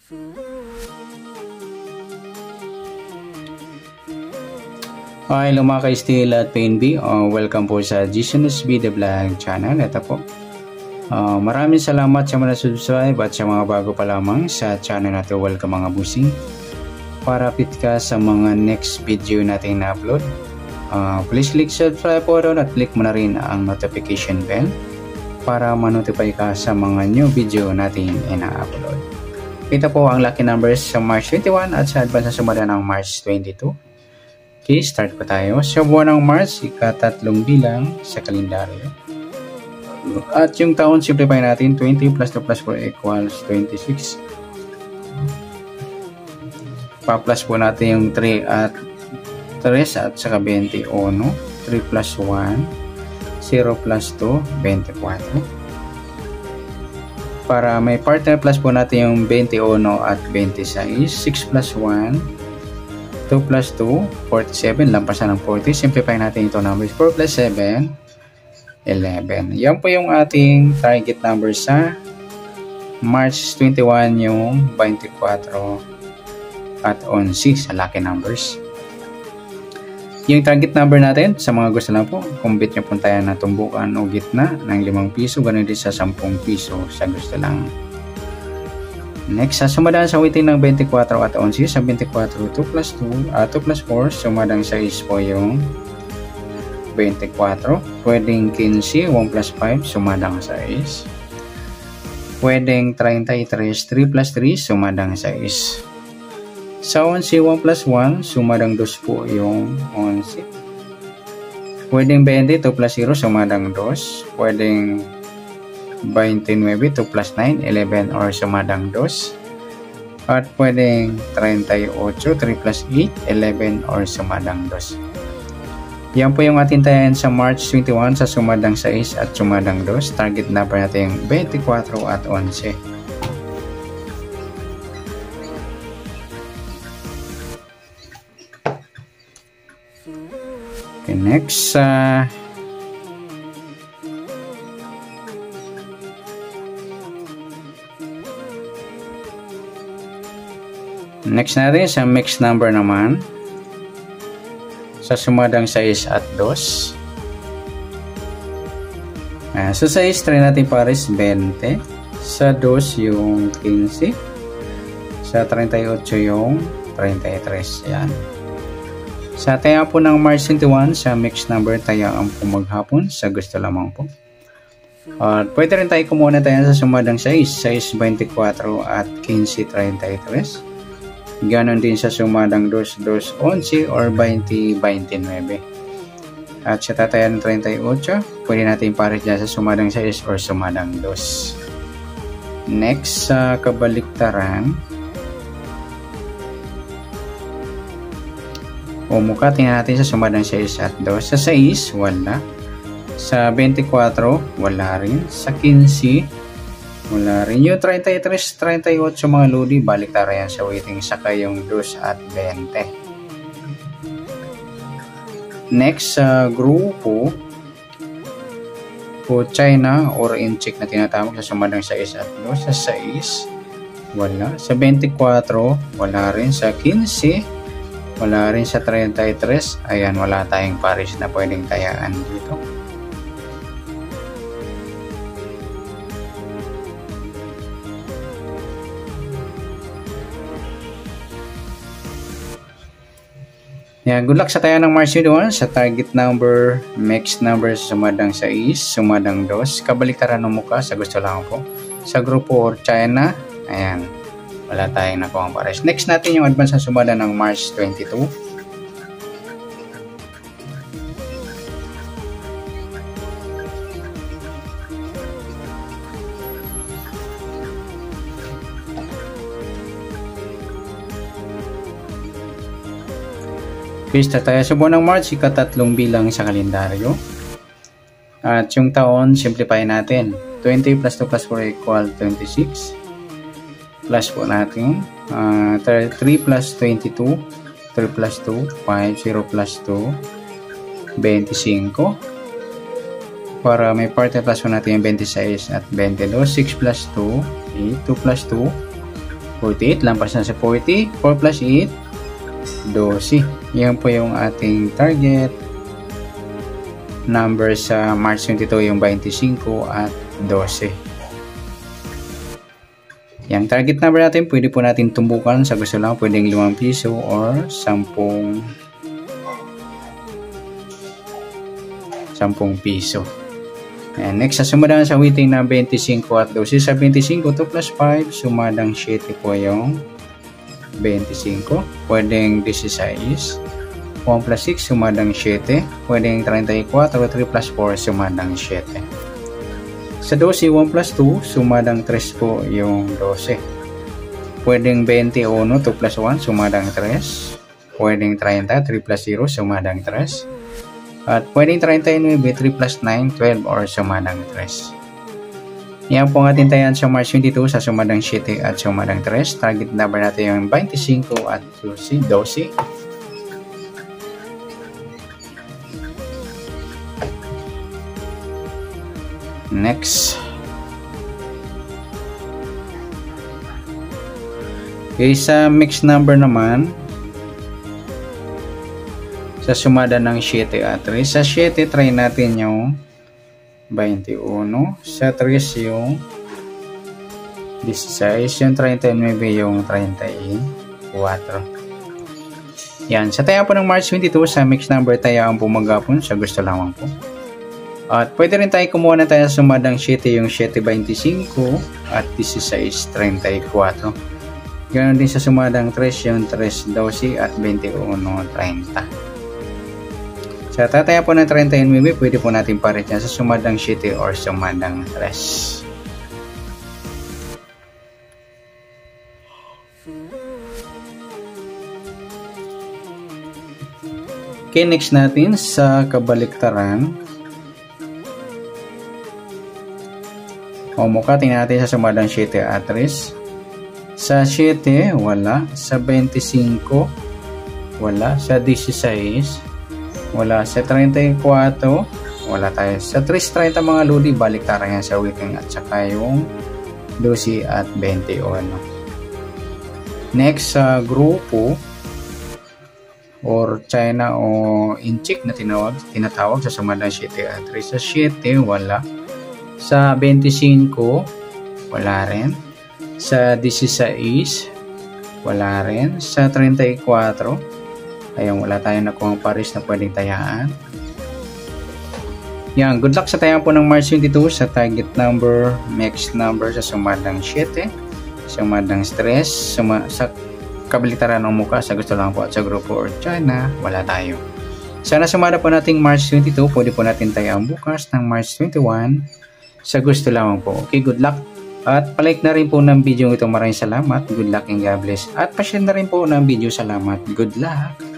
Hello mga ka-Steel at PNB, welcome po sa GCNSB The Vlog channel. Ito po, maraming salamat sa mga subscribe at sa mga bago pa lamang sa channel natin. Welcome mga busing. Para update ka sa mga next video natin na upload, please click subscribe po ron at click mo na rin ang notification bell para ma-notify ka sa mga new video natin ina-upload. Ito po ang lucky numbers sa March 21 at sa advance na sumada ng March 22. Okay, start po tayo. Sa buwan ng March, ika-tatlong bilang sa kalendaryo. At yung taon, simplify natin. 20 plus 2 plus 4 equals 26. Pa-plus po natin yung 3 at 3 at saka 21. 3 plus 1, 0 plus 2, 24. Para may partner, plus po natin yung 21 at 26. 6 plus 1, 2 plus 2, 47, lampasan ng 40. Simplify natin ito numbers. 4 plus 7, 11. Yan po yung ating target number sa March 21, yung 24 at 11 sa lucky numbers. Yung target number natin, sa mga gusto na po, kumbit nyo po tayo na tumbukan o gitna ng 5 piso, ganun din sa 10 piso sa gusto lang. Next, sa sumadaan sa weighting ng 24 at 11, sa 24, 2 plus 2, 2 plus 4, sumadang 6 po yung 24. Pwedeng 15, 1 plus 5, sumadang 6. Pwedeng 33, 3 plus 3, sumadang 6. Sa 11, 1 plus 1, sumadang 2 po yung 11. Pwedeng 20, 2 plus 0, sumadang 2. Pwedeng 29, 2 plus 9, 11 or sumadang 2. At pwedeng 38, 3 plus 8, 11 or sumadang 2. Yan po yung ating tayan sa March 21 sa sumadang 6 at sumadang 2. Target number natin yung 24 at 11. Okay, next, next natin sa mixed number naman. Sa sumadang 6 at 2. Sa 6, try natin pares 20. Sa 2 yung 15. Sa 38 yung 33. Yan. Sa taya po ng March 21, sa mixed number, taya ang pumaghapon. Sa gusto lamang po. At pwede rin tayo kumuha na tayo sa sumadang 6. 6, 24 at 15, 33. Ganon din sa sumadang 2, 2, 11 or 20, 29. At sa tatayan ng 38, pwede natin pares dyan sa sumadang 6 or sumadang 2. Next, sa kabaliktaran, mukha tingnan natin sa sumadang 6 at 2. Sa 6, wala. Sa 24, wala rin. Sa 15, wala rin. Yung 33, 38 mga lodi, baliktara yan sa weighting, saka yung 2 at 20. Next, sa grupo po China or incheck na tinatawag sa sumadang 6 at 2. Sa 6, wala. Sa 24, wala rin. Sa 15, wala rin. Sa 33, ayan, wala tayong pares na pwedeng tayaan dito. Yan, good luck sa tayo ng March 21 sa target number, mixed number sa sumadang 6, sumadang 2, kabaliktaran ng mukha sa gusto lang po. Sa grupo or China, ayan, wala tayong nakuha ang pares. Next natin yung advance sa sumada ng March 22. Pista tayo sa buwan ng March, ika-tatlong bilang sa kalendaryo. At yung taon, simplify natin. 20 plus 2 plus 4 equal 26. Plus po natin. 3 plus 22. 3 plus 2. 5. 0 plus 2. 25. Para may partner plus po natin yung 26 at 22. 6 plus 2. 8. 2 plus 2. 48, lampas na sa 40. 4 plus 8, 12. Yan po yung ating target number sa March 22, yung 25 at 12. Yung target number natin, pwede po natin tumbukan sa gusto lang, pwedeng 5 piso or 10 piso. And next, sa sumadang sa waiting na 25 at 12. Sa 25, 2 plus 5, sumadang 7 po yung 25. Pwedeng 16. 1 plus 6, sumadang 7. Pwedeng 34. 3 plus 4, sumadang 7. Sa 12, 1 plus 2, sumadang 3 po yung 12. Pwedeng 21. 2 plus 1, sumadang 3. Pwedeng 30. 3 plus 0, sumadang 3. At pwedeng 39, 3 plus 9, 12 or sumadang 3. Yan po ang ating tayan sa March 22 sa sumadang 7 at sumadang 3. Target number natin yung 25 at 12. Next. Okay, sa mixed number naman, sa sumada ng 7 at 3. Sa 7, try natin yung 21. Sa 3 yung 16. Yung 39 yung 34. Yan. Sa taya po ng March 22, sa mixed number tayo ang pumagapon sa gusto lamang po. At pwede rin tayo kumuha na tayo sa sumadang 7 yung 7.25 at 16.34. Ganon din sa sumadang 3 yung 3.12 at 21.30. Sa tataya po ng 39, pwede po natin parit yan sa sumadang 7 or sumadang 3. Okay, next natin sa kabaliktaran. O mukha, tingnan natin sa sumadang 7 at 3. Sa 7, wala. Sa 25, wala. Sa 16, wala. Sa 34, wala tayo. Sa 3.30 mga lodi, baliktaran yan sa weekend at saka yung 12 at 21. Next, sa grupo or China o inchik na tinatawag sa sumadang 7 at 3. Sa 7, wala. Sa 25, wala rin. Sa 16, wala rin. Sa 34, ayun, wala tayong nakuha pares na pwedeng tayaan. Yan, good luck sa tayaan po ng March 22 sa target number, mixed number sa sumadang 7, sumadang stress, sa kabaliktaran ng muka sa gusto lang po at sa grupo or China, wala tayo. Sana sumada po nating March 22, pwede po natin tayaan bukas ng March 21 sa gusto lamang po. Okay, good luck. At palike na rin po ng video ito. Maraming salamat. Good luck and God bless. At pa-share na rin po ng video. Salamat. Good luck.